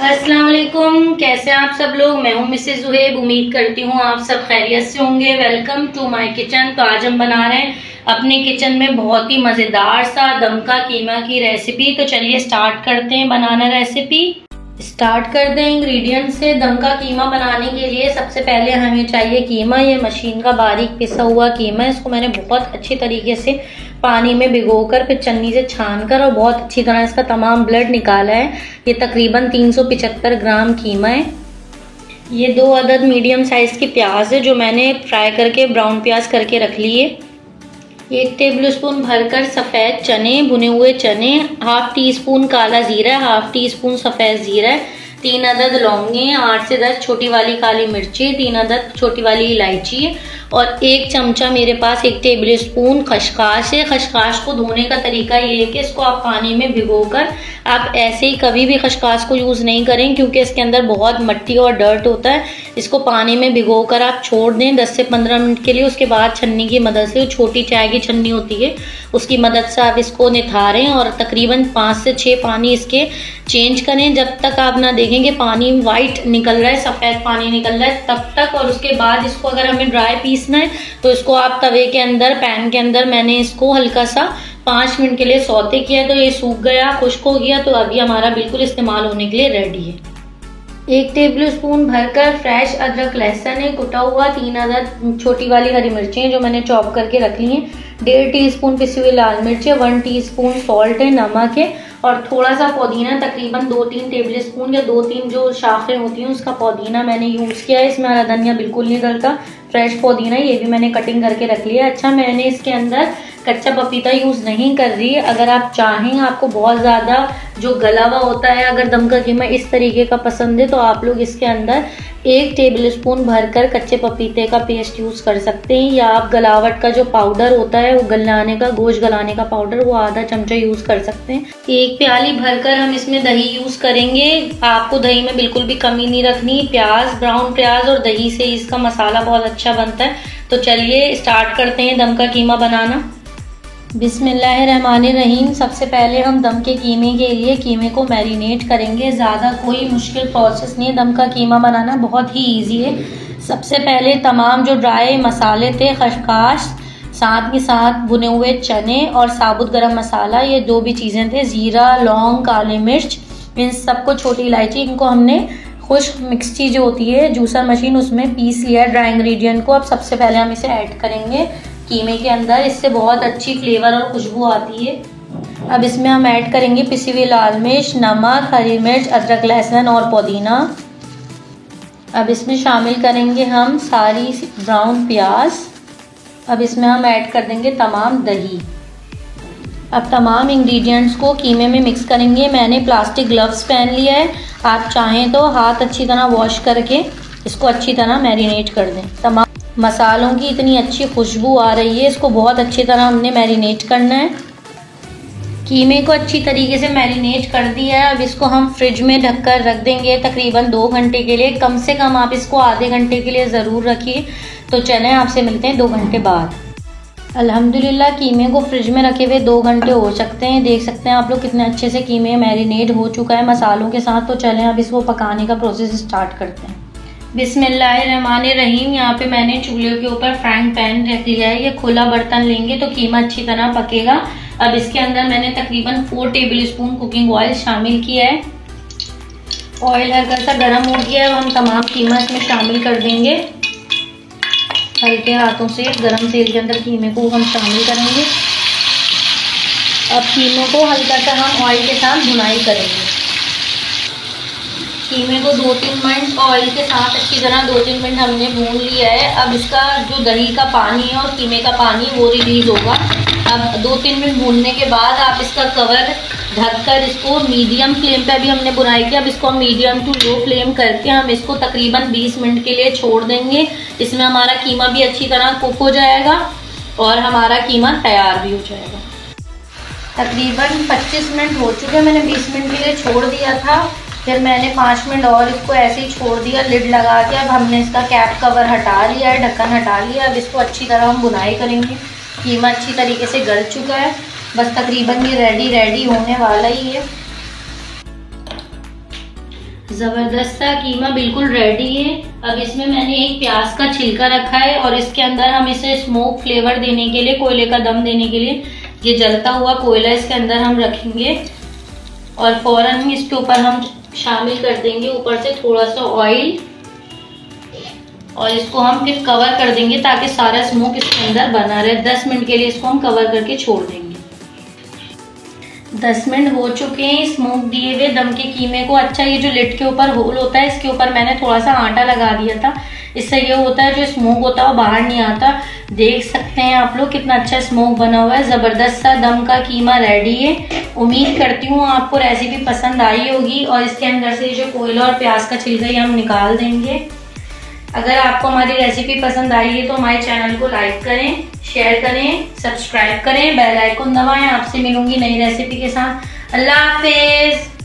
अस्सलाम वालेकुम, कैसे हैं आप सब लोग। मैं हूं मिसेस जुहैब। उम्मीद करती हूं आप सब खैरियत से होंगे। Welcome to my kitchen. तो आज हम बना रहे हैं अपने किचन में बहुत ही मज़ेदार सा दम का कीमा की रेसिपी। तो चलिए स्टार्ट करते हैं बनाना रेसिपी। स्टार्ट करते हैं इंग्रेडिएंट से। दम का कीमा बनाने के लिए सबसे पहले हमें चाहिए कीमा। ये मशीन का बारीक पिसा हुआ कीमा है। इसको मैंने बहुत अच्छी तरीके से पानी में भिगोकर फिर छन्नी से छानकर और बहुत अच्छी तरह इसका तमाम ब्लड निकाला है। ये तकरीबन 375 ग्राम कीमा है। ये 2 अदद मीडियम साइज की प्याज है जो मैंने फ्राई करके ब्राउन प्याज करके रख ली है। 1 टेबलस्पून भरकर सफ़ेद चने, भुने हुए चने, हाफ टी स्पून काला जीरा, हाफ टी स्पून सफ़ेद जीरा, 3 अदद लौंगे, 8 से 10 छोटी वाली काली मिर्ची, 3 अदद छोटी वाली इलायची और 1 चमचा मेरे पास 1 टेबल स्पून खसखस है। खसखस को धोने का तरीका ये है कि इसको आप पानी में भिगोकर, आप ऐसे ही कभी भी खसखस को यूज़ नहीं करें क्योंकि इसके अंदर बहुत मिट्टी और डर्ट होता है। इसको पानी में भिगोकर आप छोड़ दें 10 से 15 मिनट के लिए। उसके बाद छन्नी की मदद से, छोटी चाय की छन्नी होती है उसकी मदद से आप इसको निथारें और तकरीबन 5 से 6 पानी इसके चेंज करें जब तक आप ना देखेंगे पानी वाइट निकल रहा है, सफ़ेद पानी निकल रहा है तब तक। और उसके बाद इसको अगर हमें ड्राई पीसना है तो इसको आप तवे के अंदर, पैन के अंदर मैंने इसको हल्का सा 5 मिनट के लिए सौते किया तो ये सूख गया, खुश्क हो गया। तो अभी हमारा बिल्कुल इस्तेमाल होने के लिए रेडी है। 1 टेबल स्पून भरकर फ्रेश अदरक लहसुन है, कुटा हुआ, 3 अदद छोटी वाली हरी मिर्चें जो मैंने चॉप करके रख ली हैं, 1.5 टीस्पून पिसी हुई लाल मिर्च है, 1 टीस्पून सॉल्ट है, नमक है और थोड़ा सा पुदीना, तकरीबन 2-3 टेबल स्पून या 2-3 जो शाखें होती हैं उसका पुदीना मैंने यूज़ किया है। इसमें हरा धनिया बिल्कुल नहीं डलता, फ्रेश पुदीना, ये भी मैंने कटिंग करके रख लिया। अच्छा, मैंने इसके अंदर कच्चा पपीता यूज़ नहीं कर रही। अगर आप चाहें, आपको बहुत ज़्यादा जो गला हुआ होता है, अगर दम का कीमा इस तरीके का पसंद है तो आप लोग इसके अंदर 1 टेबल स्पून भरकर कच्चे पपीते का पेस्ट यूज़ कर सकते हैं, या आप गलावट का जो पाउडर होता है, वो गलाने का, गोश्त गलाने का पाउडर, वो आधा चमचा यूज़ कर सकते हैं। 1 प्याली भरकर हम इसमें दही यूज़ करेंगे। आपको दही में बिल्कुल भी कमी नहीं रखनी। प्याज, ब्राउन प्याज और दही से इसका मसाला बहुत अच्छा बनता है। तो चलिए स्टार्ट करते हैं दम का कीमा बनाना। बिस्मिल्लाहिर्रहमानिर्रहीम। सबसे पहले हम दम के कीमे के लिए कीमे को मैरिनेट करेंगे। ज़्यादा कोई मुश्किल प्रोसेस नहीं है, दम का कीमा बनाना बहुत ही इजी है। सबसे पहले तमाम जो ड्राई मसाले थे, खसखस, साथ ही साथ भुने हुए चने और साबुत गरम मसाला, ये 2 भी चीज़ें थे, जीरा, लौंग, काली मिर्च, इन सबको, छोटी इलायची, इनको हमने खुश्क मिक्सी जो होती है जूसर मशीन, उसमें पीस लिया है ड्राई इंग्रेडिएंट को। अब सबसे पहले हम इसे ऐड करेंगे कीमे के अंदर। इससे बहुत अच्छी फ्लेवर और खुशबू आती है। अब इसमें हम ऐड करेंगे पिसी हुई लाल मिर्च, नमक, हरी मिर्च, अदरक लहसुन और पुदीना। अब इसमें शामिल करेंगे हम सारी ब्राउन प्याज। अब इसमें हम ऐड कर देंगे तमाम दही। अब तमाम इंग्रेडिएंट्स को कीमे में मिक्स करेंगे। मैंने प्लास्टिक ग्लव्स पहन लिया है, आप चाहें तो हाथ अच्छी तरह वॉश करके इसको अच्छी तरह मैरिनेट कर दें। तमाम मसालों की इतनी अच्छी खुशबू आ रही है, इसको बहुत अच्छी तरह हमने मैरिनेट करना है। कीमे को अच्छी तरीके से मैरिनेट कर दिया है। अब इसको हम फ्रिज में ढककर रख देंगे तकरीबन 2 घंटे के लिए। कम से कम आप इसको आधे घंटे के लिए ज़रूर रखिए। तो चलें, आपसे मिलते हैं 2 घंटे बाद। अल्हम्दुलिल्लाह कीमे को फ्रिज में रखे हुए 2 घंटे हो सकते हैं। देख सकते हैं आप लोग कितने अच्छे से कीमे मैरिनेट हो चुका है मसालों के साथ। तो चलें अब इसको पकाने का प्रोसेस स्टार्ट करते हैं। बिस्मिल्लाहिर्रहमानिर्रहीम। यहाँ पे मैंने चूल्हे के ऊपर फ्राइंग पैन रख लिया है। ये खुला बर्तन लेंगे तो कीमा अच्छी तरह पकेगा। अब इसके अंदर मैंने तकरीबन 4 टेबल स्पून कुकिंग ऑयल शामिल किया है। ऑयल हल्का सा गर्म हो गया है। अब हम तमाम कीमा इसमें शामिल कर देंगे। हल्के हाथों से गर्म तेल के अंदर कीमे को हम शामिल करेंगे। अब कीमों को हल्का सा हम ऑयल के साथ भुनाई करेंगे। कीमे को 2-3 मिनट ऑयल के साथ अच्छी तरह 2-3 मिनट हमने भून लिया है। अब इसका जो दही का पानी है और कीमे का पानी वो रिलीज होगा। अब 2-3 मिनट भूनने के बाद आप इसका कवर ढककर इसको मीडियम फ्लेम पे, अभी हमने बुनाई की, अब इसको हम मीडियम टू लो फ्लेम करके हम इसको तकरीबन 20 मिनट के लिए छोड़ देंगे। इसमें हमारा कीमा भी अच्छी तरह कुक हो जाएगा और हमारा कीमा तैयार भी हो जाएगा। तकरीबन 25 मिनट हो चुके हैं। मैंने 20 मिनट के लिए छोड़ दिया था, फिर मैंने 5 मिनट और इसको ऐसे ही छोड़ दिया लिड लगा के। अब हमने इसका कैप कवर हटा लिया है, ढक्कन हटा लिया। अब इसको अच्छी तरह हम बुनाई करेंगे। कीमा अच्छी तरीके से गल चुका है, बस तकरीबन ये रेडी होने वाला ही है। जबरदस्त सा कीमा बिल्कुल रेडी है। अब इसमें मैंने एक प्याज का छिलका रखा है और इसके अंदर हम इसे स्मोक फ्लेवर देने के लिए, कोयले का दम देने के लिए, ये जलता हुआ कोयला इसके अंदर हम रखेंगे और फौरन ही इसके ऊपर हम शामिल कर देंगे ऊपर से थोड़ा सा ऑयल और इसको हम फिर कवर कर देंगे ताकि सारा स्मोक इसके अंदर बना रहे। 10 मिनट के लिए इसको हम कवर करके छोड़ देंगे। 10 मिनट हो चुके हैं स्मोक दिए हुए दम के कीमे को। अच्छा, ये जो लिड के ऊपर होल होता है इसके ऊपर मैंने थोड़ा सा आटा लगा दिया था, इससे ये होता है जो स्मोक होता है वो बाहर नहीं आता। देख सकते हैं आप लोग कितना अच्छा स्मोक बना हुआ है। जबरदस्त सा दम का कीमा रेडी है। उम्मीद करती हूँ आपको रेसिपी पसंद आई होगी और इसके अंदर से जो कोयला और प्याज का छिलका ये हम निकाल देंगे। अगर आपको हमारी रेसिपी पसंद आई है तो हमारे चैनल को लाइक करें, शेयर करें, सब्सक्राइब करें, बेल आइकन दबाएं। आपसे मिलूंगी नई रेसिपी के साथ। अल्लाह हाफिज।